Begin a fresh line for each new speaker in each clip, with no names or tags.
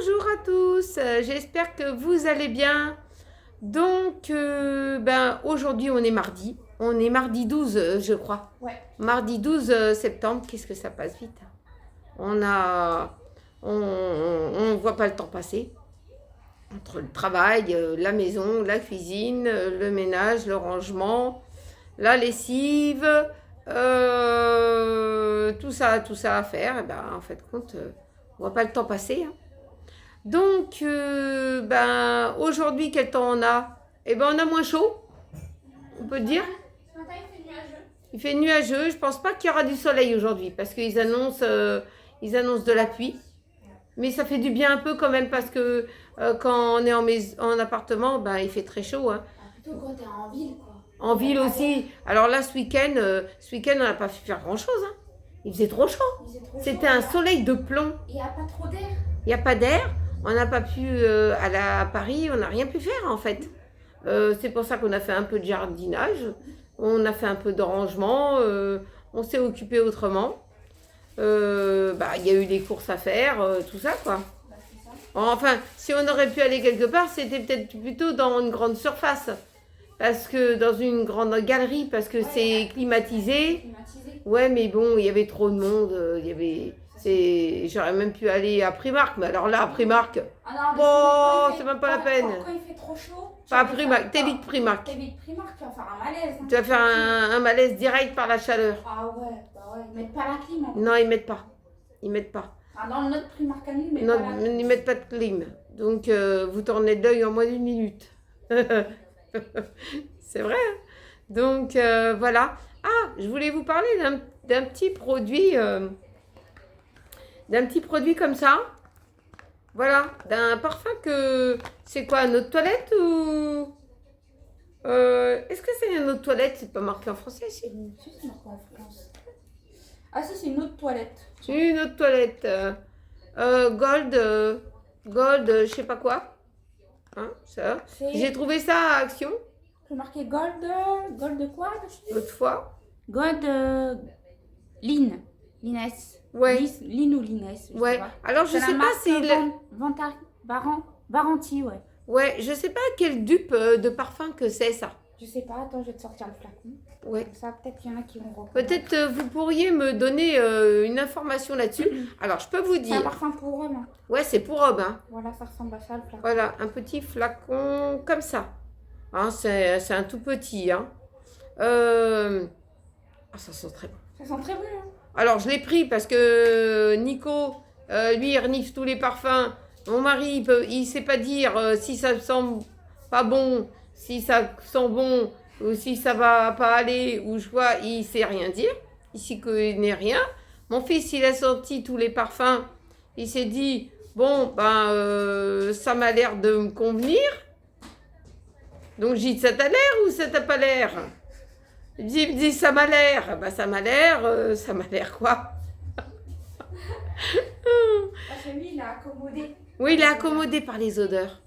Bonjour à tous, j'espère que vous allez bien. Donc, aujourd'hui on est mardi. On est mardi 12, je crois.
Ouais.
Mardi 12 septembre, qu'est-ce que ça passe vite. On voit pas le temps passer. Entre le travail, la maison, la cuisine, le ménage, le rangement, la lessive, tout ça à faire. Et en fait, compte, on voit pas le temps passer. Hein. Donc, aujourd'hui, quel temps on a? On a moins chaud, on peut dire.
Ce matin, il fait nuageux.
Il fait nuageux. Je pense pas qu'il y aura du soleil aujourd'hui parce qu'ils annoncent de la pluie. Mais ça fait du bien un peu quand même parce que quand on est en appartement, il fait très chaud. Hein.
Plutôt quand t'es en ville, quoi.
En ville aussi. Alors là, ce week-end, on n'a pas pu faire grand-chose. Hein. Il faisait trop chaud. C'était un soleil de plomb.
Il n'y a pas trop d'air.
Il n'y a pas d'air. On n'a pas pu aller à Paris. On n'a rien pu faire en fait. C'est pour ça qu'on a fait un peu de jardinage. On a fait un peu de rangement. On s'est occupé autrement. Il y a eu des courses à faire, tout ça quoi.
C'est ça.
Enfin, si on aurait pu aller quelque part, c'était peut-être plutôt dans une grande surface. Parce que dans une grande galerie, parce que c'est climatisé.
Climatisé.
Ouais, mais bon, il y avait trop de monde. J'aurais même pu aller à Primark. Mais alors là, à Primark,
Ah non,
bon, c'est même pas la peine.
Quand il fait trop chaud.
Pas à Primark, t'évites Primark.
T'évites Primark, tu vas faire un malaise. Hein.
Tu vas faire un malaise direct par la chaleur.
Ah ouais, ils mettent pas la clim. Hein.
Non, ils mettent pas. Ils mettent pas.
Ah, dans notre Primark à nous, ils mettent
Non,
pas la clim.
ils mettent pas de clim. Donc, vous tournez de l'œil en moins d'une minute. C'est vrai. Hein. Donc, voilà. Ah, je voulais vous parler d'un petit produit. D'un petit produit comme ça. Voilà. D'un parfum que... C'est quoi, notre toilette ou... Est-ce que c'est une autre toilette? C'est pas marqué en français, si.
Si, c'est marqué en France. Ah si, c'est une autre toilette.
C'est une autre toilette. Gold, je sais pas quoi. Hein, ça. J'ai trouvé ça à Action,
C'est marqué Gold de quoi dessus?
l'autre fois.
Gold Lines.
Ouais.
Line ou Lines.
Ouais. Alors, je
C'est
sais
la
pas
marque
si...
Varanti, ouais.
Ouais, je sais pas quelle dupe de parfum que c'est, ça.
Je sais pas, attends, je vais te sortir le flacon.
Ouais.
Comme ça, peut-être qu'il y en a qui vont reconnaître.
Peut-être vous pourriez me donner une information là-dessus. Alors, je peux vous
C'est un
dire...
parfum pour homme. Hein.
Ouais, c'est pour homme, hein.
Voilà, ça ressemble à ça, le flacon.
Voilà, un petit flacon comme ça. Hein, c'est un tout petit, hein. Ah, ça sent très bon.
Ça sent très bon, hein.
Alors, je l'ai pris parce que Nico, lui, il renifle tous les parfums. Mon mari, il sait pas dire si ça sent pas bon, si ça sent bon, ou si ça va pas aller, ou je vois, il sait rien dire. Il s'y connaît rien. Mon fils, il a senti tous les parfums. Il s'est dit, bon, ça m'a l'air de me convenir. Donc, j'ai dit, ça t'a l'air ou ça t'a pas l'air? Il me dit, ça m'a l'air. Ça m'a l'air quoi?
Parce que lui, il a accommodé.
Oui, il est accommodé par les odeurs.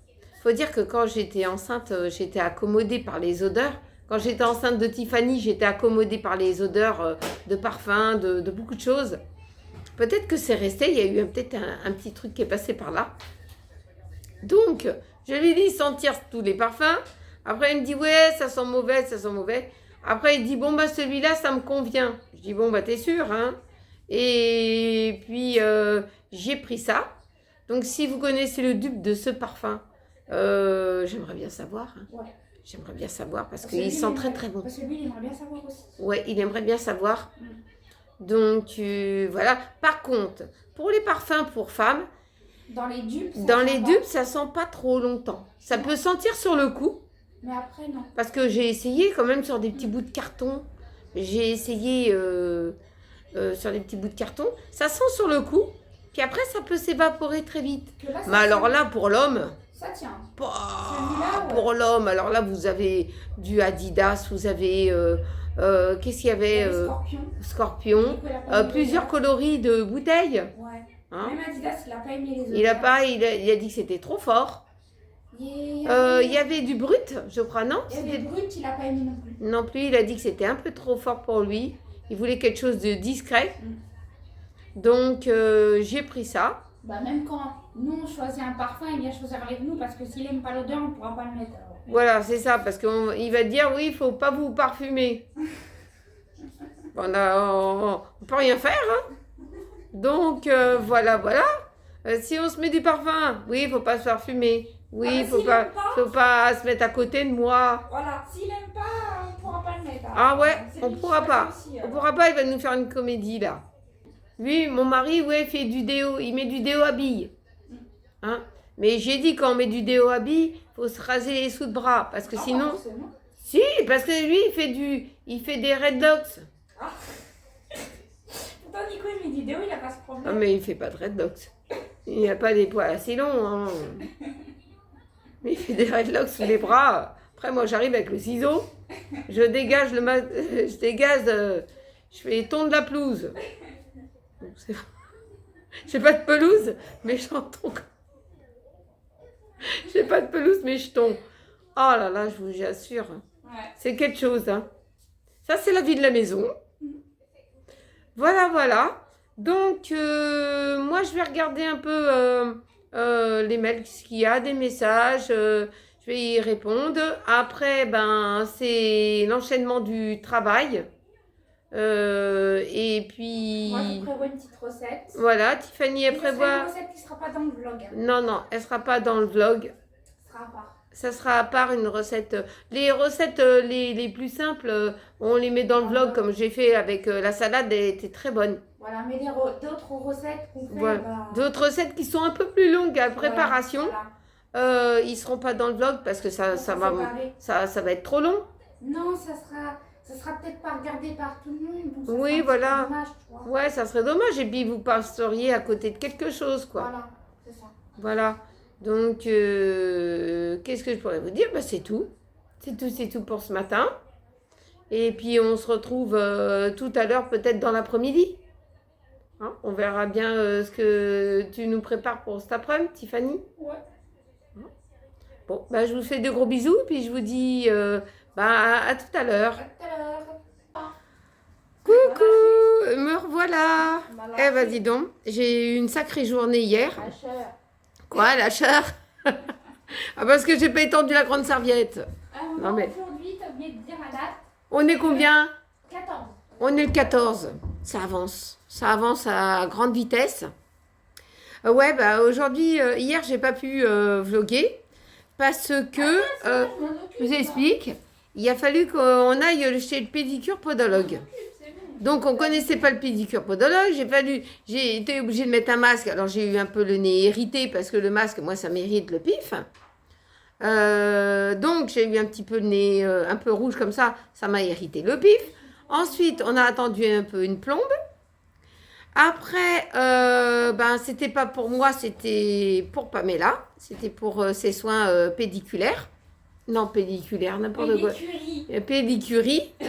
Faut dire que quand j'étais enceinte, j'étais accommodée par les odeurs. Quand j'étais enceinte de Tiffany, j'étais accommodée par les odeurs de parfum, de beaucoup de choses. Peut-être que c'est resté, il y a eu peut-être un petit truc qui est passé par là. Donc, je lui dis sentir tous les parfums. Après, il me dit, ouais, ça sent mauvais, ça sent mauvais. Après, il dit, bon, celui-là, ça me convient. Je dis, bon, t'es sûr, hein? Et puis, j'ai pris ça. Donc, si vous connaissez le dupe de ce parfum, j'aimerais bien savoir. Hein.
Ouais.
J'aimerais bien savoir parce qu'il sent très, très bon.
Parce que lui, il aimerait bien savoir aussi.
Ouais, il aimerait bien savoir. Donc, voilà. Par contre, pour les parfums pour femmes,
dans les
dupes, ça sent pas trop longtemps. Ça peut sentir sur le coup.
Mais après, non.
Parce que j'ai essayé quand même sur des petits bouts de carton. J'ai essayé sur des petits bouts de carton. Ça sent sur le coup. Puis après, ça peut s'évaporer très vite.
Là,
mais alors là, pour l'homme...
Ça tient.
Ouais. Pour l'homme, alors là, vous avez du Adidas, vous avez... qu'est-ce qu'il y avait Scorpion. Plusieurs coloris de bouteilles.
Ouais.
Hein?
Même Adidas, il n'a pas aimé les autres.
Il a dit que c'était trop fort. Il y avait du brut, je crois, non?
Il y avait du brut, il n'a pas aimé non plus.
Non plus, il a dit que c'était un peu trop fort pour lui. Il voulait quelque chose de discret. Donc, j'ai pris ça.
Bah, même quand nous on choisit un parfum, il vient choisir avec nous parce que s'il aime pas l'odeur, on pourra pas le mettre. Alors.
Voilà, c'est ça, parce qu'il va dire oui, il faut pas vous parfumer. On peut rien faire, hein. Donc, voilà. Si on se met du parfum, oui, il faut pas se parfumer. Oui, il faut pas se mettre à côté de moi.
Voilà, s'il aime pas, on pourra pas le mettre.
Ah ouais,
C'est
on
lui qui
pourra pas.
choisit aussi,
On pourra pas, il va nous faire une comédie, là. Lui, mon mari, ouais, fait du déo. Il met du déo à billes. Hein? Mais j'ai dit, quand on met du déo à billes, faut se raser les sous de bras. Parce que sinon...
forcément.
Si, parce que lui, il fait des dreadlocks.
Ah. Pourtant, Nico, il met du déo, il a pas ce problème.
Non, mais il fait pas de dreadlocks. Il n'a pas des poils assez longs. Hein. Mais il fait des dreadlocks sous les bras. Après, moi, j'arrive avec le ciseau. Je dégage je fais tondre la pelouse. J'ai pas de pelouse, mais j'en tombe. J'ai pas de pelouse, mais je tombe. Oh là là, je vous assure.
Ouais.
C'est quelque chose. Hein. Ça, c'est la vie de la maison. Voilà. Donc, moi, je vais regarder un peu les mails, ce qu'il y a, des messages. Je vais y répondre. Après, c'est l'enchaînement du travail. Et puis...
Moi, je prévois une petite recette.
Voilà, Tiffany, elle prévoit...
Une recette qui sera pas dans le vlog.
Non, elle sera pas dans le vlog.
Ce sera à part.
Ça sera à part une recette. Les recettes les plus simples, on les met dans le vlog, comme j'ai fait avec la salade, elle était très bonne.
Voilà, mais d'autres recettes qu'on fait...
Voilà. D'autres recettes qui sont un peu plus longues à préparation,
Voilà.
ils seront pas dans le vlog parce que ça va être trop long.
Non, ça sera peut-être pas regardé par tout le monde. Donc
Oui, voilà.
Dommage, tu vois.
Ouais, ça serait dommage. Et puis vous passeriez à côté de quelque chose, quoi.
Voilà, c'est ça.
Voilà. Donc, qu'est-ce que je pourrais vous dire? C'est tout. C'est tout pour ce matin. Et puis, on se retrouve tout à l'heure, peut-être dans l'après-midi. Hein, on verra bien ce que tu nous prépares pour cet après-midi, Tiffany.
Ouais.
Bon, je vous fais de gros bisous. Puis, je vous dis à tout à l'heure.
À tout à l'heure.
Coucou, me revoilà.
Voilà.
Dis donc, j'ai eu une sacrée journée hier.
Lâcheur.
Quoi, lâcheur? Parce que j'ai pas étendu la grande serviette. Non, mais...
Aujourd'hui, t'as oublié de dire la date.
On est combien?
14.
On est le 14. Ça avance à grande vitesse. Ouais, aujourd'hui, hier, j'ai pas pu vlogger parce que, je vous explique, il a fallu qu'on aille chez le pédicure podologue. Donc, on connaissait pas le pédicure podologue. J'ai été obligée de mettre un masque. Alors, j'ai eu un peu le nez irrité parce que le masque, moi, ça m'irrite le pif. Donc, j'ai eu un petit peu le nez un peu rouge comme ça. Ça m'a irrité le pif. Ensuite, on a attendu un peu une plombe. Après, c'était pas pour moi, c'était pour Pamela. C'était pour ses soins pédiculaires. Non, pédiculaire, n'importe quoi. Pédicurie. On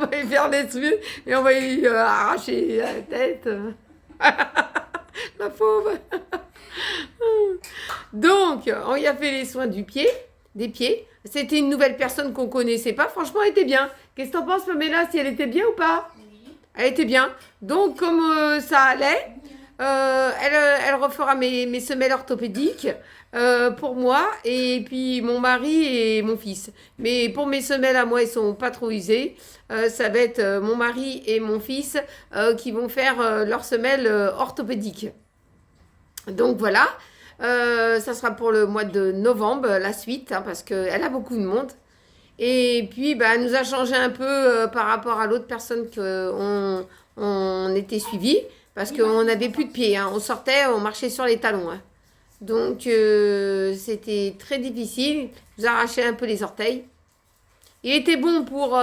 va lui faire les yeux et on va lui arracher la tête. La pauvre. Donc, on y a fait les soins des pieds. C'était une nouvelle personne qu'on connaissait pas. Franchement, elle était bien. Qu'est-ce que t'en penses, Pamela, si elle était bien ou pas?
Oui.
Elle était bien. Donc, comme ça allait, elle refera mes semelles orthopédiques pour moi et puis mon mari et mon fils. Mais pour mes semelles à moi, elles sont pas trop usées. Ça va être mon mari et mon fils qui vont faire leurs semelles orthopédiques. Donc voilà, ça sera pour le mois de novembre, la suite, hein, parce qu'elle a beaucoup de monde. Et puis, elle nous a changé un peu par rapport à l'autre personne qu'on était suivi, parce qu'on n'avait plus de pieds. Hein. On sortait, on marchait sur les talons. Hein. Donc, c'était très difficile. Il nous a arraché un peu les orteils. Il était bon pour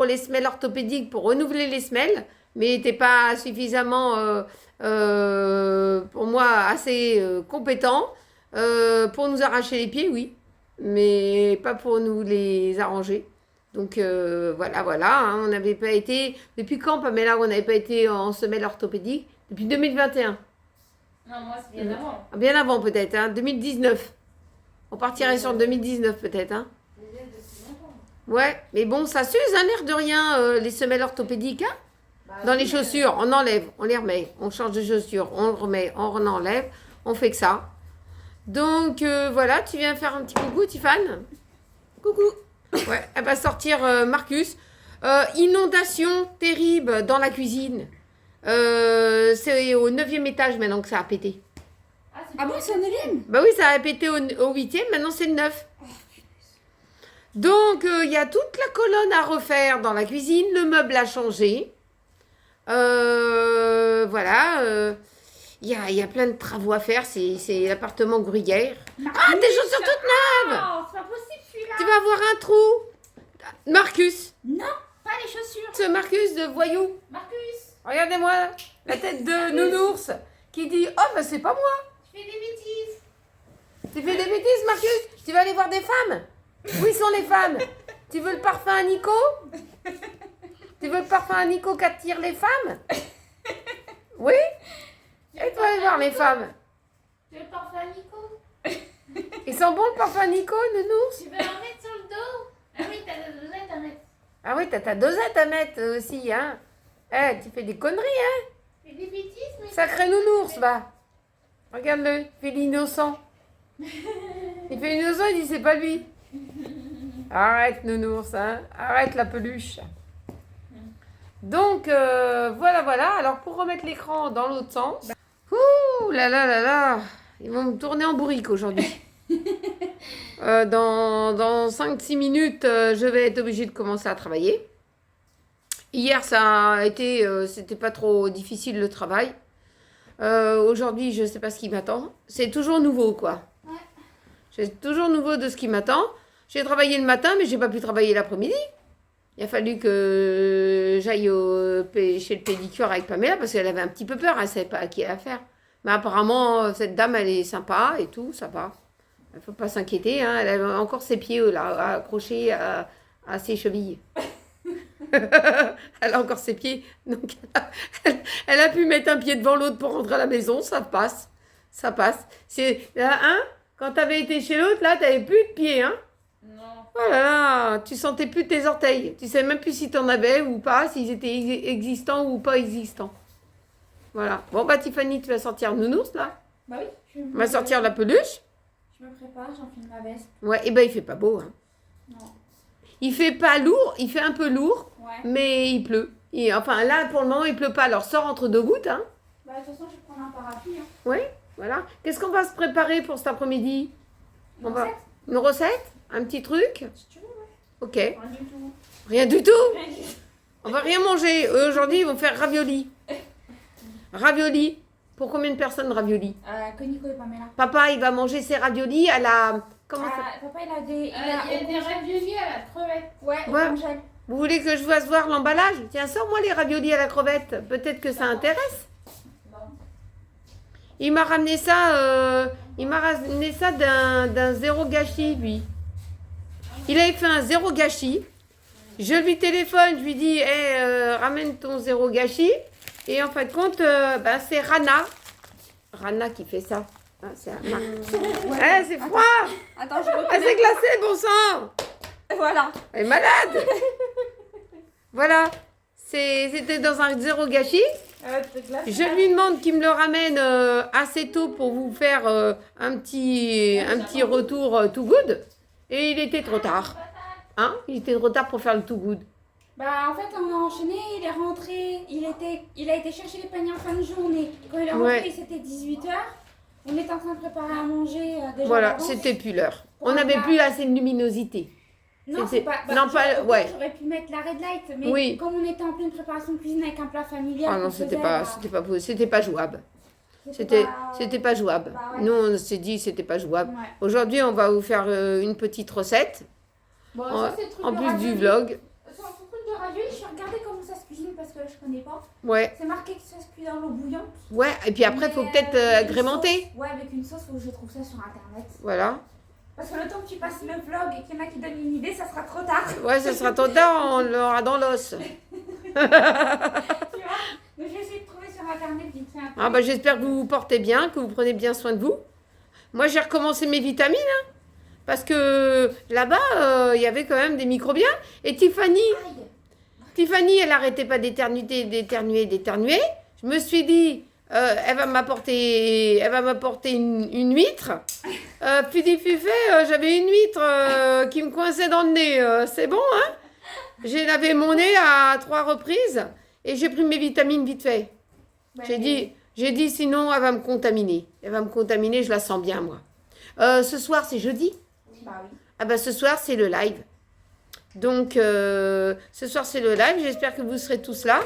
les semelles orthopédiques, pour renouveler les semelles, mais il n'était pas suffisamment, pour moi, assez compétent pour nous arracher les pieds, oui, mais pas pour nous les arranger. Donc, voilà, hein, on n'avait pas été... Depuis quand, Pamela, on n'avait pas été en semelle orthopédique? Depuis 2021.
Non, moi, c'est bien avant.
Bien avant, peut-être, hein, 2019. On partirait sur 2019, peut-être, hein. Ouais, mais bon, ça s'use, hein, l'air de rien, les semelles orthopédiques, hein. Dans les chaussures, on enlève, on les remet. On change de chaussures, on le remet, on en enlève. On fait que ça. Donc, voilà, tu viens faire un petit coucou, Tiffane. Coucou. Ouais, elle va sortir Marcus. Inondation terrible dans la cuisine. C'est au 9e étage maintenant que ça a pété.
Ah bon, c'est au 9e?
Bah oui, ça a pété au 8e, maintenant c'est le 9. Donc, il y a toute la colonne à refaire dans la cuisine. Le meuble a changé. Voilà. Il y a plein de travaux à faire. C'est l'appartement Gruyère. Ah, des chaussures toutes neuves!
Oh, c'est pas possible celui-là!
Tu vas avoir un trou. Marcus.
Non, pas les chaussures!
Ce Marcus de voyou.
Marcus!
Regardez-moi la tête de nounours qui dit « Oh, bah c'est pas moi !»
Tu fais des bêtises!
Tu fais des bêtises, Marcus? Tu vas aller voir des femmes? Où sont les femmes? Tu veux le parfum à Nico? Tu veux le parfum à Nico qui attire les femmes? Oui? Et tu vas aller voir les femmes.
Tu veux le parfum à Nico?
Ils sont bons le parfum à Nico, nounours?
Tu veux en mettre sur le dos? Ah oui, t'as la dosette à mettre.
Ah oui, t'as ta dosette à mettre aussi, hein? Eh, tu fais des conneries, hein?
Tu fais des bêtises, mais...
Sacré nounours, va. Regarde-le, il fait l'innocent. Il fait l'innocent, il dit c'est pas lui. Arrête, nounours, hein? Arrête la peluche. Donc, voilà. Alors, pour remettre l'écran dans l'autre sens... Ouh là là là là. Ils vont me tourner en bourrique aujourd'hui. Dans 5-6 minutes, je vais être obligée de commencer à travailler. Hier, ça a été... c'était pas trop difficile le travail. Aujourd'hui, je sais pas ce qui m'attend. C'est toujours nouveau, quoi.
Ouais.
C'est toujours nouveau de ce qui m'attend. J'ai travaillé le matin, mais j'ai pas pu travailler l'après-midi. Il a fallu que j'aille chez le pédicure avec Pamela parce qu'elle avait un petit peu peur, elle savait pas à qui affaire. Mais apparemment, cette dame, elle est sympa et tout, ça va. Il faut pas s'inquiéter, hein. Elle a encore ses pieds là, accrochés à ses chevilles. Elle a encore ses pieds, donc elle a pu mettre un pied devant l'autre pour rentrer à la maison, ça passe. Ça passe. C'est là, hein, quand tu avais été chez l'autre, là, tu n'avais plus de pieds, hein.
Non.
Oh là là, tu sentais plus tes orteils. Tu sais même plus si tu en avais ou pas, s'ils étaient existants ou pas existants. Voilà. Bon, bah Tiffany, tu vas sortir nounours, là.
Bah oui.
On va sortir la peluche.
Je me prépare, j'enfile ma veste.
Ouais, et ben il fait pas beau, hein.
Non.
Il fait pas lourd, il fait un peu lourd,
Ouais.
mais il pleut. Enfin, là, pour le moment, il pleut pas. Alors, sors entre deux gouttes, hein.
Bah de toute façon, je vais prendre un parapluie. Hein.
Oui, voilà. Qu'est-ce qu'on va se préparer pour cet après-midi?
Une
On va...
recette?
Une recette? Un petit truc?
Si tu veux, ouais.
Ok.
Rien du tout.
Rien du tout.
Rien du tout.
On va rien manger. Eux, aujourd'hui, ils vont faire ravioli. Ravioli. Pour combien de personnes ravioli?
Que Nico et Pamela.
Papa, il va manger ses raviolis à la... Comment ça...
Papa, il a des...
Il y a des raviolis à la crevette.
Ouais, au
Ouais.
congèle.
Vous voulez que je fasse voir l'emballage? Tiens, sors-moi les raviolis à la crevette. Peut-être que ça intéresse.
Non.
Il m'a ramené ça, d'un zéro gâchis, lui. Il avait fait un zéro gâchis. Je lui téléphone, je lui dis, ramène ton zéro gâchis. Et en fin de compte, c'est Rana. Rana qui fait ça. Ah, c'est c'est froid.
Attends, je
Elle
reconnais.
s'est glacée, bon sang.
Voilà.
Elle est malade. Voilà. C'était dans un zéro gâchis. Je lui demande qu'il me le ramène assez tôt pour vous faire un petit retour too good. Et il était trop tard. Hein? Il était trop tard pour faire le too good.
Bah en fait on a enchaîné, il est rentré, il a été chercher les paniers en fin de journée. Quand il est rentré,
Ouais.
c'était 18h. On était en train de préparer à manger déjà.
Voilà,
d'avance.
c'était plus l'heure.
Pour
On
un
n'avait
plat.
plus assez de luminosité.
Non,
c'était-
c'est pas.
non, pas-
j'aurais-
ouais.
J'aurais pu mettre la red light, mais
Oui.
comme on était en pleine préparation de cuisine avec un plat familial.
Ah non,
qu'on
c'était
faisait,
pas, c'était pas jouable. C'était pas jouable.
Bah ouais.
Nous, on s'est dit c'était pas jouable.
Ouais.
Aujourd'hui, on va vous faire une petite recette.
Bon,
En,
ça, c'est le truc
en
de
plus
ravioli.
du vlog.
C'est un truc de ravioli, je vais regarder comment ça se cuisine parce que je connais pas.
Ouais.
C'est marqué que ça se cuit dans l'eau bouillante.
Ouais, et puis après, il faut
Mais,
peut-être
avec une
agrémenter.
sauce. Ouais, avec une sauce, faut que je trouve ça sur internet.
Voilà.
Parce que le temps que tu passes le vlog et qu'il y en a qui donnent une idée, ça sera trop tard.
Ouais, ça sera trop tard, on l'aura dans l'os.
Tu vois. Donc je vais essayer de trouver sur internet vite fait un peu.
Ah bah, j'espère que vous vous portez bien, que vous prenez bien soin de vous. Moi, j'ai recommencé mes vitamines, hein, parce que là-bas, il y avait quand même des microbiens. Et Tiffany,
Aïe.
Tiffany, elle arrêtait pas d'éternuer. Je me suis dit, elle va m'apporter une huître. Puis j'avais une huître qui me coinçait dans le nez. C'est bon, hein? J'ai lavé mon nez à 3 reprises et j'ai pris mes vitamines vite fait. J'ai dit sinon elle va me contaminer. Elle va me contaminer, je la sens bien moi. Ce soir c'est jeudi.
Bah oui.
Ah bah ce soir c'est le live. Donc ce soir c'est le live. J'espère que vous serez tous là,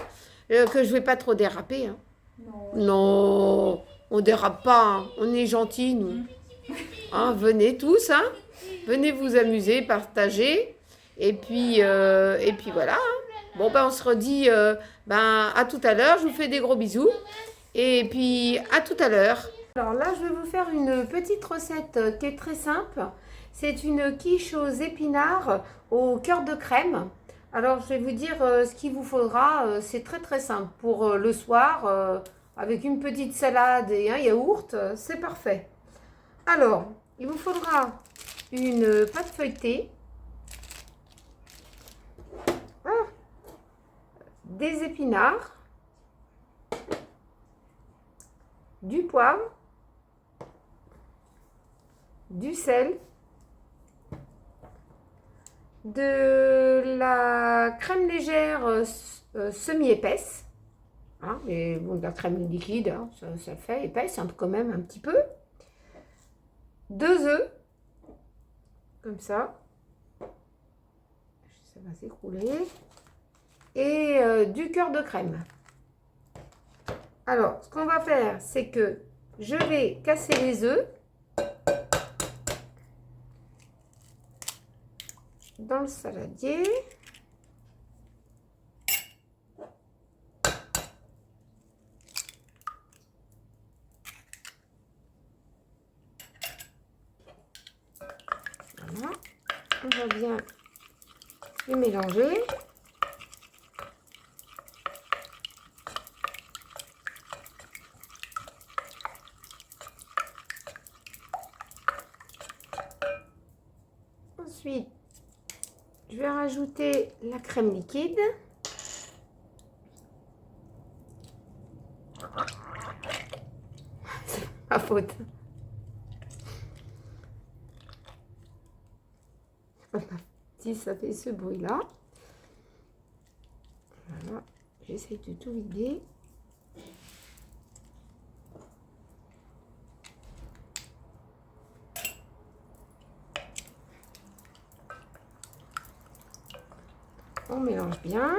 que je vais pas trop déraper. Hein. Non, on dérape pas. Hein. On est gentils nous. Hein, venez tous, hein. Venez vous amuser, partager. Et puis voilà. Hein. Bon ben on se redit à tout à l'heure. Je vous fais des gros bisous. Et puis, à tout à l'heure. Alors là, je vais vous faire une petite recette qui est très simple. C'est une quiche aux épinards au cœur de crème. Alors, je vais vous dire ce qu'il vous faudra. C'est très très simple. Pour le soir, avec une petite salade et un yaourt, c'est parfait. Alors, il vous faudra une pâte feuilletée, des épinards, du poivre, du sel, de la crème légère semi-épaisse, hein, mais bon, de la crème liquide, hein, ça fait épaisse quand même un petit peu, 2 œufs, comme ça va s'écrouler, et du cœur de crème. Alors, ce qu'on va faire, c'est que je vais casser les œufs dans le saladier. Voilà. On va bien les mélanger. Ensuite, je vais rajouter la crème liquide. C'est ma faute. Si ça fait ce bruit-là. Voilà, j'essaie de tout vider. On mélange bien.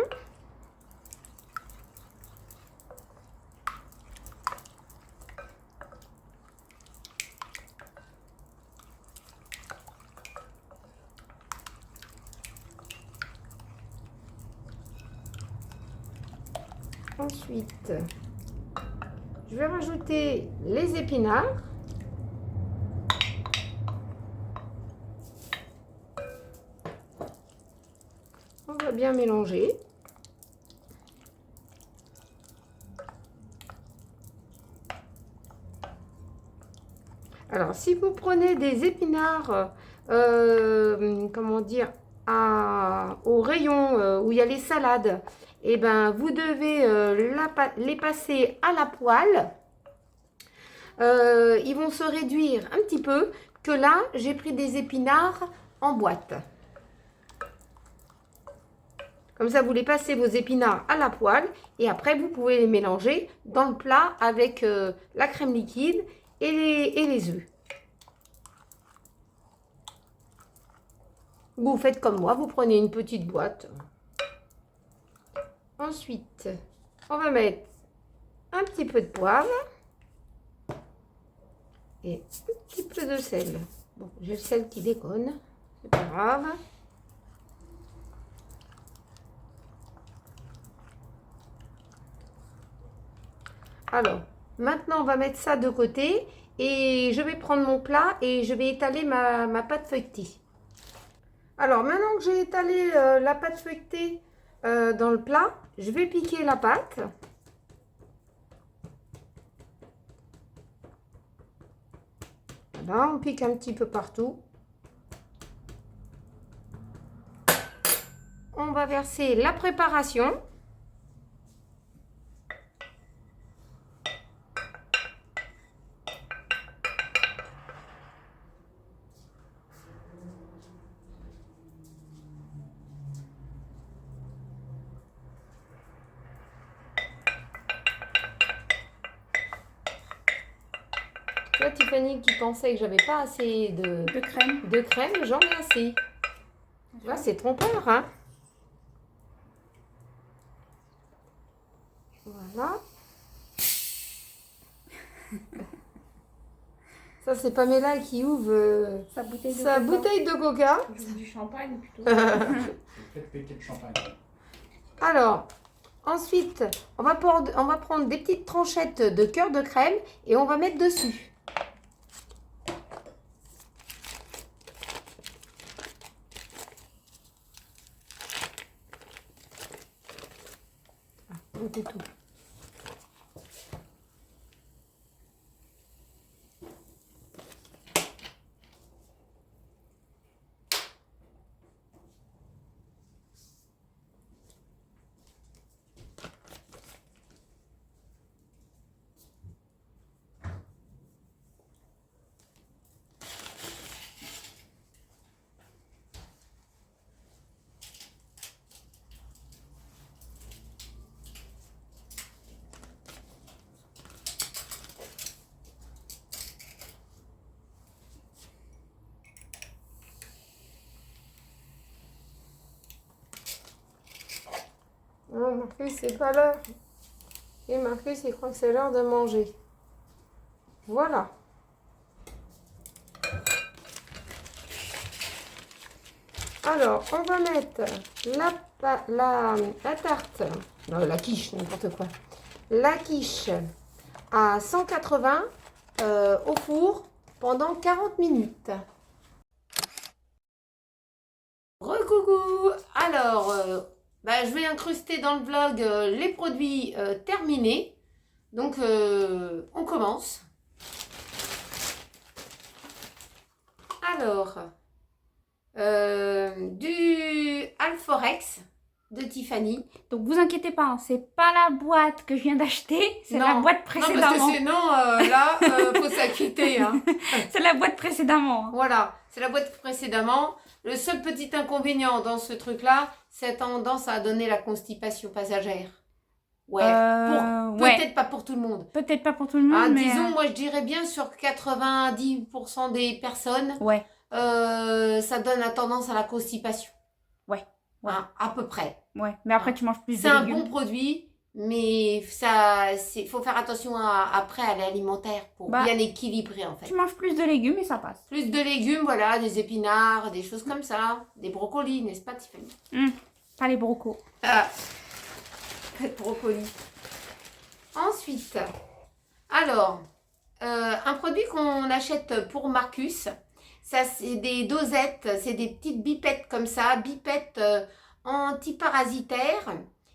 Ensuite, je vais rajouter les épinards. On va bien mélanger. Alors, si vous prenez des épinards, comment dire, au rayon où il y a les salades, et ben vous devez les passer à la poêle. Ils vont se réduire un petit peu. Que là, j'ai pris des épinards en boîte. Comme ça, vous les passez vos épinards à la poêle et après, vous pouvez les mélanger dans le plat avec la crème liquide et les œufs. Vous faites comme moi, vous prenez une petite boîte. Ensuite, on va mettre un petit peu de poivre et un petit peu de sel. Bon, j'ai le sel qui déconne, c'est pas grave. Alors, maintenant, on va mettre ça de côté et je vais prendre mon plat et je vais étaler ma pâte feuilletée. Alors, maintenant que j'ai étalé la pâte feuilletée dans le plat, je vais piquer la pâte. Voilà, on pique un petit peu partout. On va verser la préparation. Toi, Tiffany, qui pensait que j'avais pas assez
De crème.
j'en ai assez. Tu vois, c'est trompeur, hein. Voilà. Ça, c'est Pamela qui ouvre
Sa bouteille de
sa
coca.
bouteille de coca.
Du champagne plutôt.
Faites péter le champagne.
Alors, ensuite, on va prendre des petites tranchettes de cœur de crème et on va mettre dessus. Goûtez tout. Oh, Marcus, c'est pas l'heure. Et Marcus, il croit que c'est l'heure de manger. Voilà. Alors, on va mettre la tarte, non, la quiche, n'importe quoi. La quiche à 180 au four pendant 40 minutes. Recoucou. Alors, je vais incruster dans le vlog les produits terminés. Donc, on commence. Alors, du Alforex de Tiffany.
Donc vous inquiétez pas, hein, c'est pas la boîte que je viens d'acheter, c'est la boîte
Non,
précédemment.
parce que sinon, là, faut s'acquitter. Hein.
C'est la boîte précédemment. Hein.
Voilà, c'est la boîte précédemment. Le seul petit inconvénient dans ce truc-là, c'est tendance à donner la constipation passagère. Ouais, peut-être pas pour tout le monde.
Peut-être pas pour tout le monde,
Ah,
mais...
disons, moi je dirais bien sur 90% des personnes,
Ouais,
ça donne la tendance à la constipation.
Ouais, ouais.
Hein, à peu près.
ouais. Mais après, tu manges plus de
C'est un
légumes.
bon produit, mais faut faire attention après à l'alimentaire pour bien équilibrer en fait.
Tu manges plus de légumes et ça passe.
Plus de légumes, voilà, des épinards, des choses comme ça, des brocolis, n'est-ce pas Tiffany?
Pas les brocos.
Ah, brocoli. Ensuite, alors, un produit qu'on achète pour Marcus, ça c'est des dosettes, c'est des petites bipettes comme ça, bipettes antiparasitaires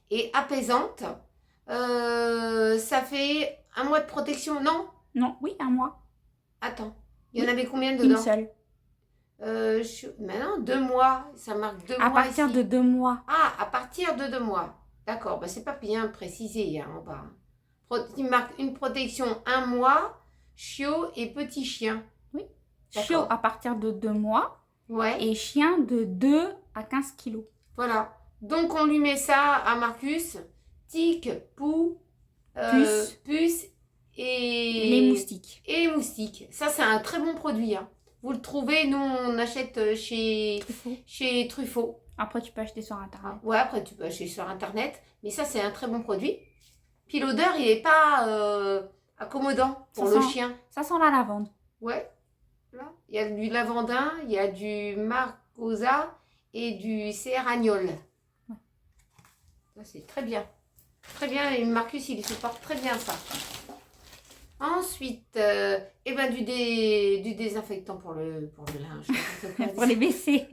et apaisantes. Ça fait un mois de protection, non?
Non, oui, un mois.
Attends, il y en avait combien
Une
dedans?
seule.
Maintenant, 2 mois, ça marque 2 mois.
À partir
ici.
de 2 mois.
Ah, à partir de 2 mois. D'accord, c'est pas bien précisé hein, en bas. Il marque une protection 1 mois, chiot et petit chien.
Oui.
D'accord.
Chiot à partir de 2 mois.
Ouais.
Et chien de 2 à 15 kilos.
Voilà. Donc on lui met ça à Marcus. Tic, poux, puce et...
Les moustiques.
Et les moustiques. Ça, c'est un très bon produit. Hein. Vous le trouvez, nous, on achète chez Truffaut.
Après, tu peux acheter sur Internet.
Ouais, après, tu peux acheter sur Internet. Mais ça, c'est un très bon produit. Puis l'odeur, il n'est pas accommodant pour le chien.
Ça sent la lavande.
Ouais. Là, il y a du lavandin, il y a du margosa et du céragnol.
Ouais.
Ça, c'est très bien. Très bien. Et Marcus, il supporte très bien ça. Ensuite, du désinfectant pour le linge.
Pour les WC.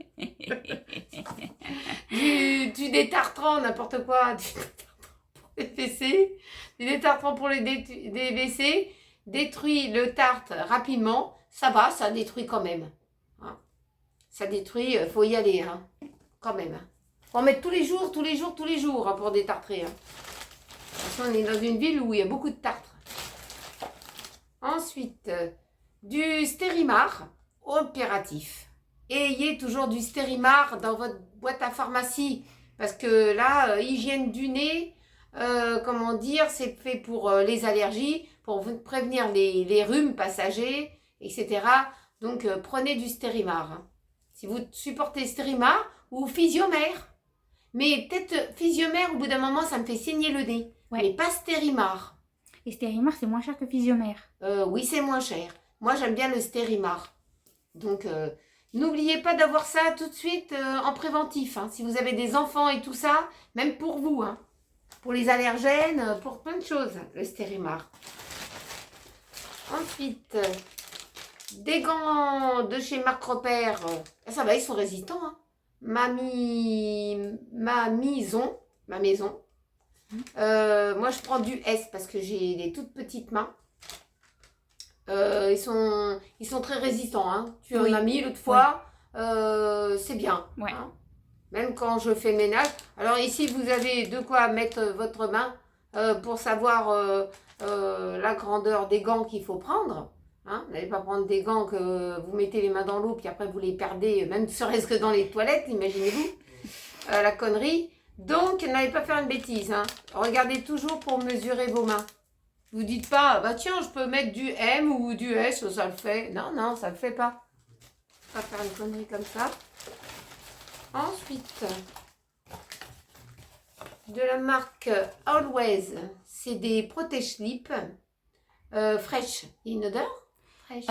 du détartrant, n'importe quoi. Du détartrant pour les WC. Du détartrant pour les WC. Détruit le tartre rapidement. Ça va, ça détruit quand même. Hein. Ça détruit, faut y aller. Hein. Quand même. Hein. Faut en mettre tous les jours, hein, pour détartrer. Hein. Parce qu'on est dans une ville où il y a beaucoup de tartre. Ensuite, du Stérimar opératif. Ayez toujours du Stérimar dans votre boîte à pharmacie. Parce que là, hygiène du nez, comment dire, c'est fait pour les allergies, pour prévenir les rhumes passagers, etc. Donc, prenez du Stérimar. Hein. Si vous supportez Stérimar ou Physiomère. Mais peut-être Physiomère, au bout d'un moment, ça me fait saigner le nez.
Ouais.
Mais pas Stérimar.
Et Stérimar, c'est moins cher que Physiomère.
Oui, c'est moins cher. Moi, j'aime bien le Stérimar. Donc, n'oubliez pas d'avoir ça tout de suite en préventif. Hein. Si vous avez des enfants et tout ça, même pour vous. Hein. Pour les allergènes, pour plein de choses, le Stérimar. Ensuite, des gants de chez Marc Repère. Ça va, ils sont résistants. Hein. Ma maison. Moi, je prends du S parce que j'ai des toutes petites mains. Ils sont très résistants. Hein. Tu en as mis l'autre fois. C'est bien.
Ouais.
Hein. Même quand je fais ménage. Alors ici, vous avez de quoi mettre votre main pour savoir la grandeur des gants qu'il faut prendre. Hein. Vous n'allez pas prendre des gants que vous mettez les mains dans l'eau puis après vous les perdez, même serait-ce que dans les toilettes, imaginez-vous. La connerie. Donc, n'allez pas faire une bêtise. Hein. Regardez toujours pour mesurer vos mains. Vous dites pas, bah tiens, je peux mettre du M ou du S, ça le fait. Non, non, ça le fait pas. Pas faire une connerie comme ça. Ensuite, de la marque Always, c'est des protège-slips fraîches. Il y a une odeur fraîche.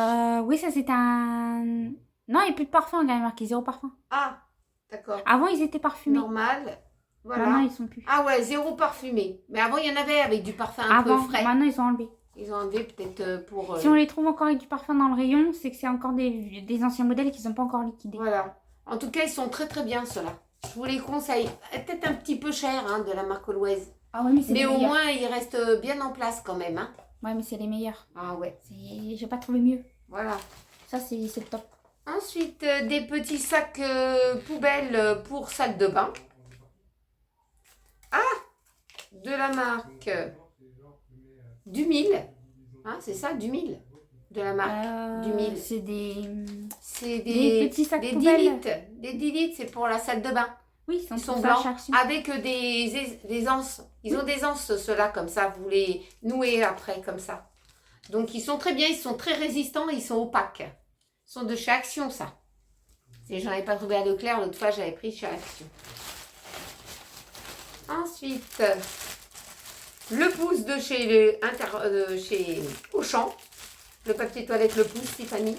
Oui, ça c'est un... Non, il n'y a plus de parfum, quand même, marqué zéro parfum.
Ah, d'accord.
Avant, ils étaient parfumés.
Normal. Voilà.
Maintenant, ils sont plus.
Ah ouais, zéro parfumé. Mais avant, il y en avait avec du parfum un
Avant,
peu frais.
maintenant, ils ont enlevé.
Ils ont enlevé peut-être pour...
Si on les trouve encore avec du parfum dans le rayon, c'est que c'est encore des anciens modèles qui ne sont pas encore liquidés.
Voilà. En tout cas, ils sont très très bien ceux-là. Je vous les conseille. Peut-être un petit peu cher hein, de la marque Always.
Ah ouais, mais c'est
Mais
les
au
meilleurs.
moins, ils restent bien en place quand même. Hein.
Ouais, mais c'est les meilleurs.
Ah ouais.
J'ai pas trouvé mieux.
Voilà.
Ça, c'est le top.
Ensuite, des petits sacs poubelles pour sac de bain. Ah, de la marque Dumil. Hein, c'est ça, Dumil. De la marque Dumil.
C'est
C'est
des petits sacs
des 10
poubelles.
litres. Des 10 litres, c'est pour la salle de bain.
Oui,
Ils sont
tous
blancs
à chaque suite.
avec des anses. Ils ont des anses, ceux-là, comme ça. Vous les nouez après, comme ça. Donc, ils sont très bien. Ils sont très résistants. Ils sont opaques. Ils sont de chez Action, ça. J'en avais pas trouvé à Leclerc. L'autre fois, j'avais pris chez Action. Ensuite, le pouce de chez Auchan. Le papier toilette, le pouce, Tiffany.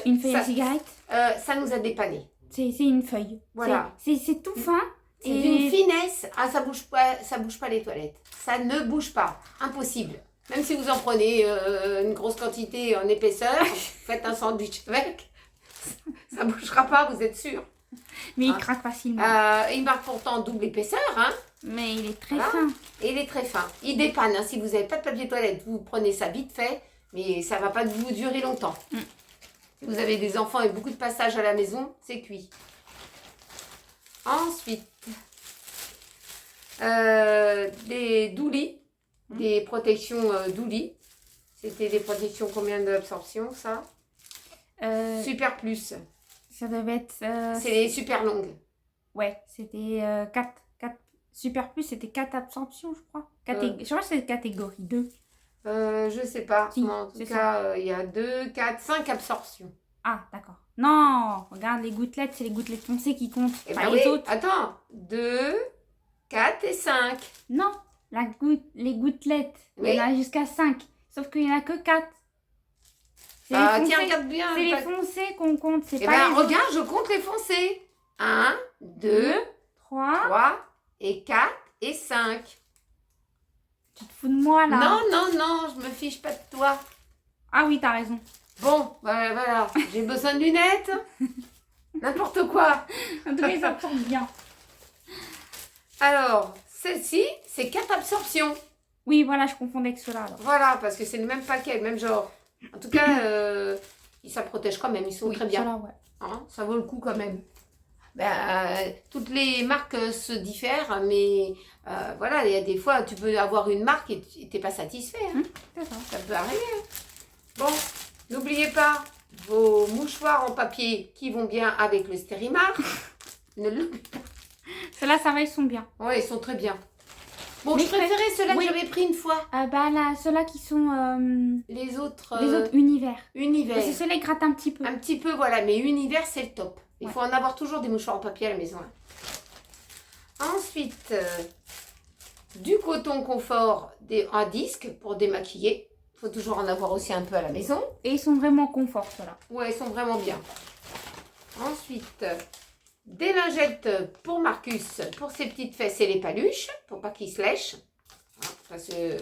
Une feuille
Ça-
à cigarette,
Ça nous a dépanné.
c'est une feuille.
Voilà.
C'est tout fin.
C'est d'une finesse. Ah, ça bouge pas les toilettes. Ça ne bouge pas. Impossible. Même si vous en prenez une grosse quantité en épaisseur, faites un sandwich avec, ça ne bougera pas, vous êtes sûr.
Mais il
Ah.
craque facilement.
Il marque pourtant double épaisseur, hein.
Mais il est très
Voilà.
fin.
Et il est très fin. Il dépanne. Hein. Si vous n'avez pas de papier toilette, vous prenez ça vite fait, mais ça ne va pas vous durer longtemps.
Mm.
Si vous avez des enfants et beaucoup de passages à la maison, c'est cuit. Ensuite, des doulis, des protections doulis. C'était des protections combien d'absorption, ça Super plus.
Ça devait être...
C'est les super longues.
Ouais, c'était 4. Super plus, c'était 4 absorptions, je crois. Je crois que c'est catégorie 2.
Je sais pas.
Si,
Mais en tout
c'est
cas, il y a 2, 4, 5 absorptions.
Ah, d'accord. Non, regarde, les gouttelettes, c'est les gouttelettes foncées qui comptent.
Eh
Pas
ben
les
oui,
autres.
attends. 2, 4 et 5.
Non, les gouttelettes,
Oui.
il y en a jusqu'à 5. Sauf qu'il n'y en a que 4. C'est
Ah,
les
tiens,
foncés,
regarde bien.
c'est les foncés qu'on compte, c'est
Eh
pas
ben,
les autres.
regarde, je compte les foncés. 1, 2,
3.
3 et 4 et 5.
Tu te fous de moi, là.
Non, non, non, je me fiche pas de toi.
Ah oui, t'as raison.
Bon, voilà, j'ai besoin de lunettes. N'importe quoi.
En tout cas, ça absorbe bien.
Alors, celle-ci, c'est 4 absorptions.
Oui, voilà, je confondais avec ceux-là, alors.
Voilà, parce que c'est le même paquet, le même genre. En tout cas, ça protège quand même, ils sont
Oui,
très bien.
ceux-là, ouais.
Hein, ça vaut le coup quand même. Toutes les marques se diffèrent, mais voilà, il y a des fois, tu peux avoir une marque et tu n'es pas satisfait. Hein.
C'est ça.
Ça peut arriver. Hein. Bon, n'oubliez pas vos mouchoirs en papier qui vont bien avec le Stérimar. Ne l'oubliez pas.
Ceux-là, ça va, ils sont bien.
Oui, ils sont très bien. Bon,
Mais
je préférais ceux-là
oui.
que j'avais pris une fois.
Là, ceux-là qui sont
Les autres
univers.
univers.
Parce que ceux-là, ils grattent un petit peu.
Un petit peu, voilà, mais univers, c'est le top. Il
Ouais.
faut en avoir toujours des mouchoirs en papier à la maison. Hein. Ensuite, du coton confort en disque pour démaquiller. Il faut toujours en avoir aussi un peu à la maison.
Et ils sont vraiment confort, ceux-là.
Ouais, ils sont vraiment bien. Ensuite, des lingettes pour Marcus, pour ses petites fesses et les paluches, pour pas qu'il se lèche. Hein, parce que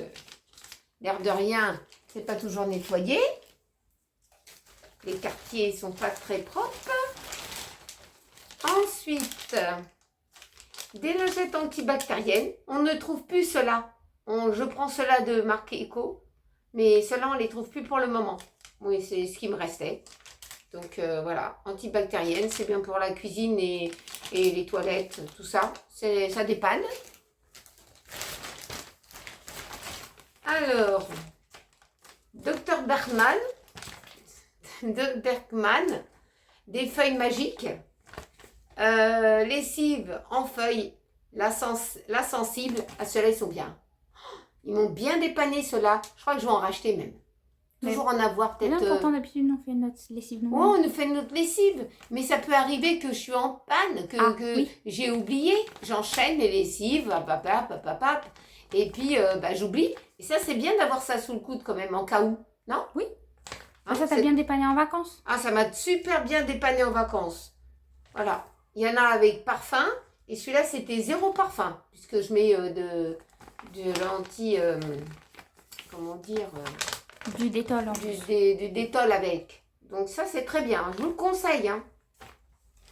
l'air de rien, c'est pas toujours nettoyé. Les quartiers sont pas très propres. Ensuite, des lingettes antibactériennes. On ne trouve plus cela. Je prends cela de marque Eco, mais cela on les trouve plus pour le moment. Oui, c'est ce qui me restait. Donc voilà, antibactérienne, c'est bien pour la cuisine et les toilettes, tout ça. Ça dépanne. Alors, Dr Bergman, des feuilles magiques, lessive en feuilles, la sensible, ceux-là ils sont bien. Ils m'ont bien dépanné ceux-là, je crois que je vais en racheter même. Toujours en avoir peut-être...
Bien, pourtant, d'habitude, on fait notre lessive.
Oui, on nous fait notre lessive, mais ça peut arriver que je suis en panne, que
oui.
j'ai oublié. J'enchaîne les lessives, et puis j'oublie. Et ça, c'est bien d'avoir ça sous le coude quand même, en cas où, non?
Oui.
Hein,
Ça t'a bien dépanné en vacances?
Ah, ça m'a super bien dépanné en vacances. Voilà. Il y en a avec parfum, et celui-là, c'était 0 parfum, puisque je mets de l'anti... comment dire
Du détol.
du détol avec. Donc ça, c'est très bien. Je vous le conseille. Hein.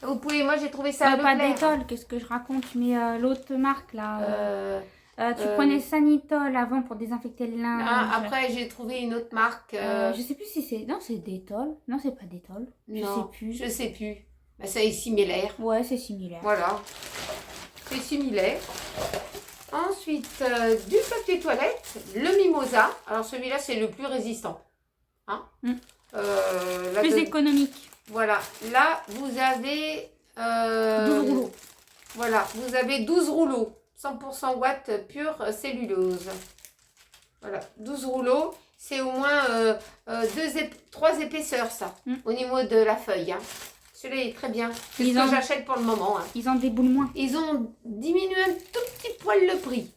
Vous pouvez, moi, j'ai trouvé ça à
pas
Leclerc.
détol, qu'est-ce que je raconte? Mais l'autre marque, là... tu
euh,
prenais Sanitol avant pour désinfecter le linge.
Après, j'ai trouvé une autre marque.
Je sais plus si c'est... Non, c'est Détol. Non, c'est pas Détol. Je sais plus.
Je sais plus. Ben, ça est similaire.
Ouais, c'est similaire.
Voilà. C'est similaire. Ensuite, du papier toilette, le Mimosa. Alors, celui-là, c'est le plus résistant. Hein
Plus économique.
Voilà. Là, vous avez...
12 rouleaux.
Voilà. Vous avez 12 rouleaux. 100% watts pure cellulose. Voilà. 12 rouleaux. C'est au moins 3 épaisseurs, ça. Au niveau de la feuille. Hein. Celui-là est très bien. C'est ce que j'achète pour le moment. Hein.
Ils en déboulent moins.
Ils ont diminué un tout petit poil le prix.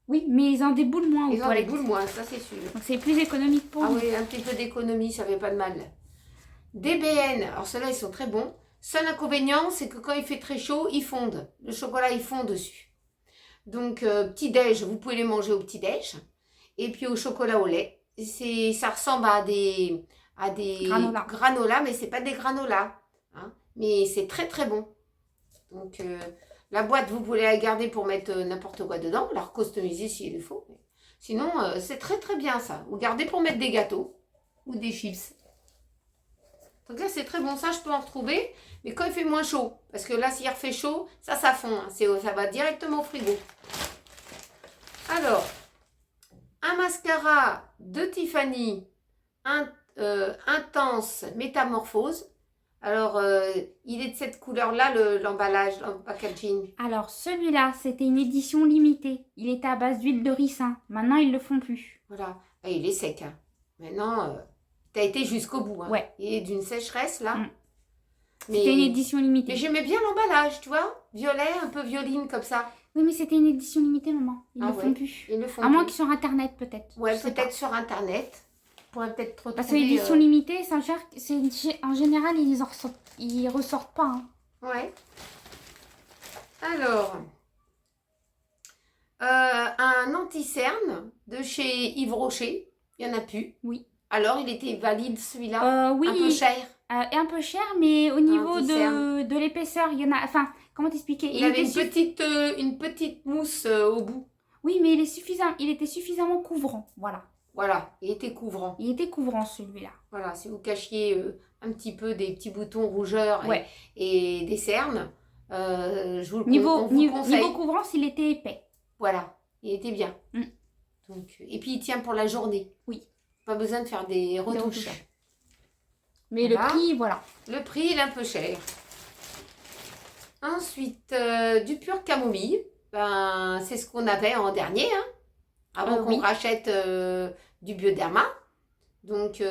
Oui, mais ils en déboulent moins.
Ils en déboulent moins, ça c'est sûr.
Donc c'est plus économique pour nous.
Ah oui, un petit peu d'économie, ça fait pas de mal. DBN, alors ceux-là ils sont très bons. Seul inconvénient, c'est que quand il fait très chaud, ils fondent. Le chocolat, il fond dessus. Donc, petit-déj, vous pouvez les manger au petit-déj. Et puis au chocolat au lait. Ça ressemble à des granola, mais c'est pas des granolas. Hein, mais c'est très très bon. Donc la boîte vous pouvez la garder pour mettre n'importe quoi dedans, la recustomiser s'il le faut. Sinon c'est très très bien ça. Vous gardez pour mettre des gâteaux ou des chips. Donc là c'est très bon, ça je peux en retrouver, mais quand il fait moins chaud, parce que là s'il refait chaud, ça fond, hein, ça va directement au frigo. Alors, un mascara de Tiffany intense métamorphose. Alors, il est de cette couleur-là, l'emballage, le packaging.
Alors, celui-là, c'était une édition limitée. Il était à base d'huile de ricin. Maintenant, ils le font plus.
Voilà. Et il est sec. Hein. Maintenant, tu as été jusqu'au bout. Hein.
Ouais.
Il est d'une sécheresse, là.
C'était une édition limitée.
Mais j'aimais bien l'emballage, tu vois. Violet, un peu violine, comme ça.
Oui, mais c'était une édition limitée, maman. Ils le font plus.
Ils le font
à moins qu'ils sur Internet, peut-être.
Ouais, peut-être sur Internet. Peut-être retrouver,
parce que l'édition limitée, ça gère, en général, ils ressortent pas. Hein.
Ouais. Alors, un anti-cerne de chez Yves Rocher. Il n'y en a plus.
Oui.
Alors, il était valide celui-là.
Oui.
Un peu cher.
Un peu cher, mais au niveau de l'épaisseur, il y en a... Enfin, comment t'expliquer?
Il avait une petite mousse au bout.
Oui, mais il était suffisamment couvrant. Voilà.
Voilà, il était couvrant.
Il était couvrant celui-là.
Voilà, si vous cachiez un petit peu des petits boutons rougeurs et des cernes, Je vous le
Niveau,
on vous
niveau,
conseille.
niveau couvrance, il était épais.
Voilà, il était bien.
Mm.
Donc, et puis il tient pour la journée.
Oui.
Pas besoin de faire des retouches.
retouches. Mais
Voilà.
le prix, voilà.
Le prix, il est un peu cher. Ensuite, du pur camomille. Ben, c'est ce qu'on avait en dernier, hein, avant qu'on
Oui.
rachète du Bioderma. Donc,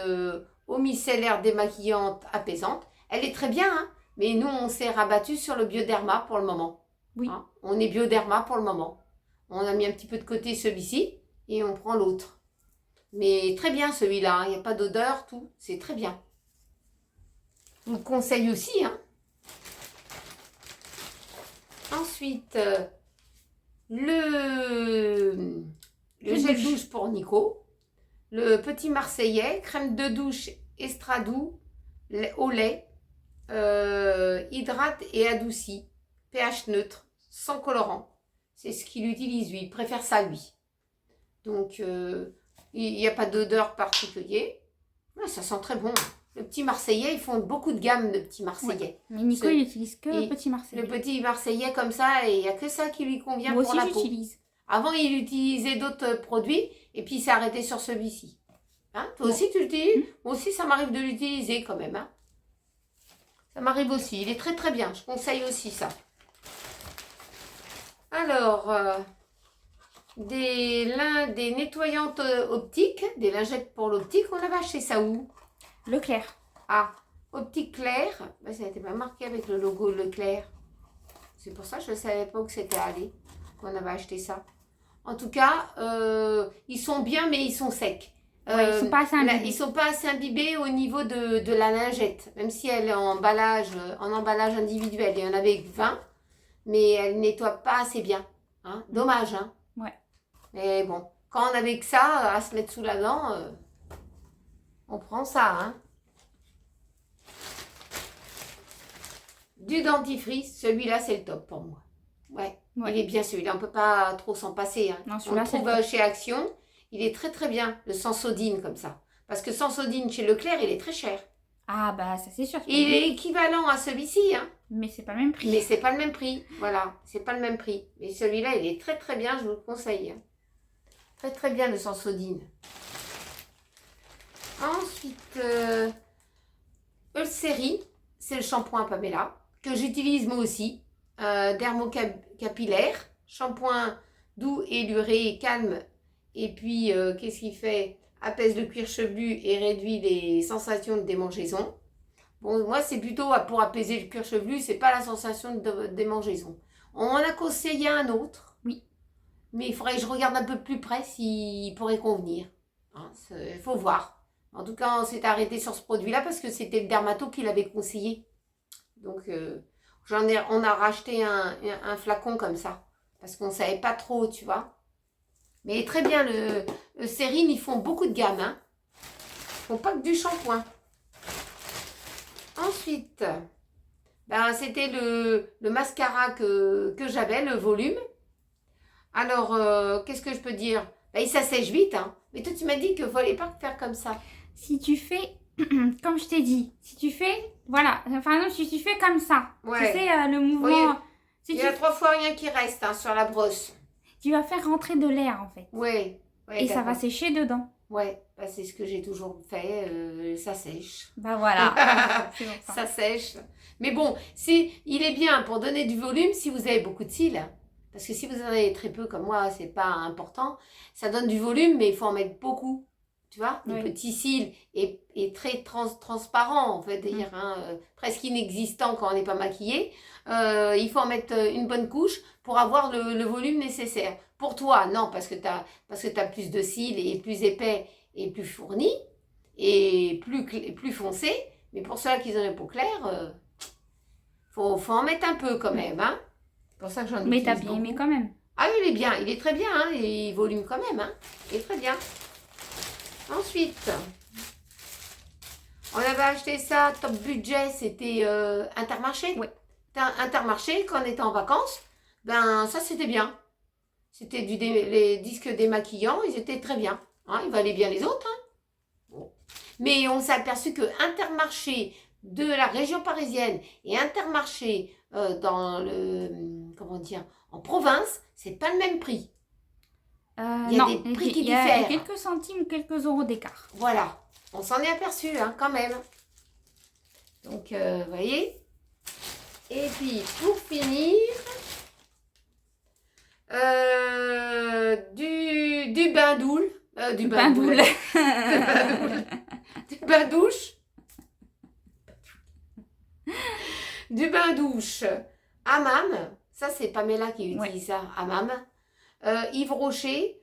eau micellaire démaquillante apaisante. Elle est très bien, hein, mais nous, on s'est rabattu sur le Bioderma pour le moment.
Oui.
Hein, on est Bioderma pour le moment. On a mis un petit peu de côté celui-ci et on prend l'autre. Mais très bien celui-là, il n'y a pas d'odeur, tout. C'est très bien. Je vous le conseille aussi, hein. Ensuite, le gel douche pour Nico. Le petit Marseillais, crème de douche Estradou au lait, hydrate et adoucit, pH neutre, sans colorant. C'est ce qu'il utilise lui, il préfère ça lui. Donc, il n'y a pas d'odeur particulière. Ouais, ça sent très bon. Le petit Marseillais, ils font beaucoup de gamme de petits Marseillais.
Mais Nico, il utilise que le
Et
petit Marseillais.
Le petit Marseillais comme ça, et il n'y a que ça qui lui convient
Moi
pour
aussi,
la peau.
j'utilise.
Avant, il utilisait d'autres produits et puis il s'est arrêté sur celui-ci. Hein, toi
Ouais.
aussi, tu l'utilises? Moi aussi, ça m'arrive de l'utiliser quand même. Hein. Ça m'arrive aussi. Il est très très bien. Je conseille aussi ça. Alors, des nettoyantes optiques, des lingettes pour l'optique. On avait acheté ça où?
Leclerc.
Ah, Optique Claire. Ben, ça n'était pas marqué avec le logo Leclerc. C'est pour ça que je ne savais pas où c'était allé, qu'on avait acheté ça. En tout cas, ils sont bien, mais ils sont secs.
Ouais, ils sont pas assez imbibés.
Ils sont pas assez imbibés au niveau de la lingette. Même si elle est en emballage individuel. Il y en avait 20, mais elle nettoie pas assez bien. Hein. Dommage, hein.
Ouais.
Mais bon, quand on avait que ça à se mettre sous la dent, on prend ça, hein. Du dentifrice, celui-là c'est le top pour moi. Ouais,
Ouais.
il est bien celui-là, on peut pas trop s'en passer. Hein.
Non,
On
celui-là,
le
c'est
trouve
le top.
chez Action, il est très très bien, le Sensodine comme ça. Parce que Sensodine chez Leclerc, il est très cher.
Ah, bah, ça, c'est sûr.
Il est équivalent à celui-ci, hein.
Mais c'est pas le même prix.
Mais c'est pas le même prix. Voilà, c'est pas le même prix. Mais celui-là, il est très très bien, je vous le conseille. Hein. Très très bien le Sensodine. Ensuite, Eucerin, c'est le shampoing Pamela, que j'utilise moi aussi. Dermocapillaire, shampoing doux, éluré, calme. Et puis, qu'est-ce qu'il fait? Apaise le cuir chevelu et réduit les sensations de démangeaison. Bon, moi, c'est plutôt pour apaiser le cuir chevelu, c'est pas la sensation de démangeaison. On en a conseillé un autre.
Oui.
Mais il faudrait que je regarde un peu plus près s'il pourrait convenir. Hein, il faut voir. En tout cas, on s'est arrêté sur ce produit-là parce que c'était le dermato qui l'avait conseillé. Donc, on a racheté un flacon comme ça. Parce qu'on ne savait pas trop, tu vois. Mais très bien, le Eucerin, ils font beaucoup de gamme. Hein. Ils font pas que du shampoing. Ensuite, ben, c'était le mascara que j'avais, le volume. Alors, qu'est-ce que je peux dire? Ben, il s'assèche vite. Hein. Mais toi, tu m'as dit qu'il ne fallait pas faire comme ça.
Si tu fais, comme je t'ai dit, si tu fais, voilà, enfin non, si tu fais comme ça,
Ouais.
tu sais, le mouvement,
Oui.
si
Il y
tu,
a 3 fois rien qui reste hein, sur la brosse.
tu vas faire rentrer de l'air en fait.
Ouais.
Et ça va
d'accord.
sécher dedans.
Ouais, bah, c'est ce que j'ai toujours fait. Ça sèche.
Bah voilà. C'est pour ça.
Ça sèche. Mais bon, il est bien pour donner du volume si vous avez beaucoup de cils. Parce que si vous en avez très peu comme moi, c'est pas important. Ça donne du volume, mais il faut en mettre beaucoup. Tu vois, des
Oui.
petits cils et très transparents, en fait, dire, hein, presque inexistants quand on n'est pas maquillé. Il faut en mettre une bonne couche pour avoir le volume nécessaire. Pour toi, non, parce que tu as plus de cils et plus épais et plus fournis et plus foncés. Mais pour ceux qui ont les peaux claires, faut en mettre un peu quand même. Hein. C'est pour ça que j'en utilise
Mais t'as bien
beaucoup.
aimé quand même.
Ah, il est bien, il est très bien, hein, et il volume quand même, hein, il est très bien. Ensuite, on avait acheté ça, top budget, c'était Intermarché.
Oui.
Intermarché, quand on était en vacances, ben ça c'était bien. C'était les disques démaquillants, ils étaient très bien. Hein, ils valaient bien les autres. Hein. Bon. Mais on s'est aperçu que Intermarché de la région parisienne et Intermarché dans le, comment dire, en province, c'est pas le même prix. Il y a
non,
des prix qui
il y a
diffèrent.
quelques centimes, quelques euros d'écart.
Voilà, on s'en est aperçu hein, quand même. Donc, vous voyez. Et puis, pour finir, du bain doule. Du bain doule. Du bain douche. Du bain douche. Hammam. Ça, c'est Pamela qui utilise ça. Hammam. Yves Rocher.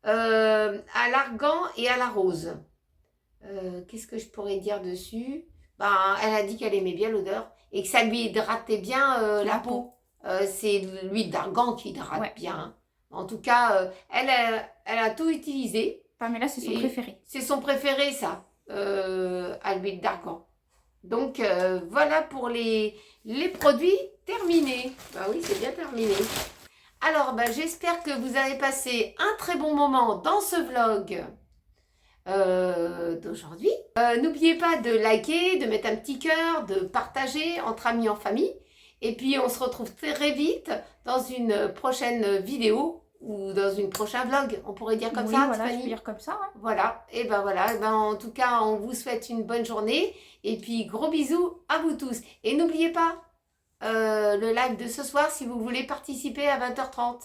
À l'argan et à la rose. Qu'est-ce que je pourrais dire dessus? Ben, elle a dit qu'elle aimait bien l'odeur et que ça lui hydratait bien la peau. C'est l'huile d'argan qui hydrate bien. Hein. En tout cas, elle a tout utilisé.
Pamela, c'est son préféré.
C'est son préféré, ça, à l'huile d'argan. Donc, voilà pour les produits terminés. Bah oui, c'est bien terminé. Alors, j'espère que vous avez passé un très bon moment dans ce vlog d'aujourd'hui. N'oubliez pas de liker, de mettre un petit cœur, de partager entre amis, en famille. Et puis, on se retrouve très vite dans une prochaine vidéo ou dans une prochain vlog. On pourrait dire comme ça,
voilà,
Tiffany.
je peux dire comme ça. Ouais.
Voilà. Et voilà. En tout cas, on vous souhaite une bonne journée. Et puis, gros bisous à vous tous. Et n'oubliez pas le live de ce soir si vous voulez participer à 20h30.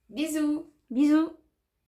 Bisous.
Bisous.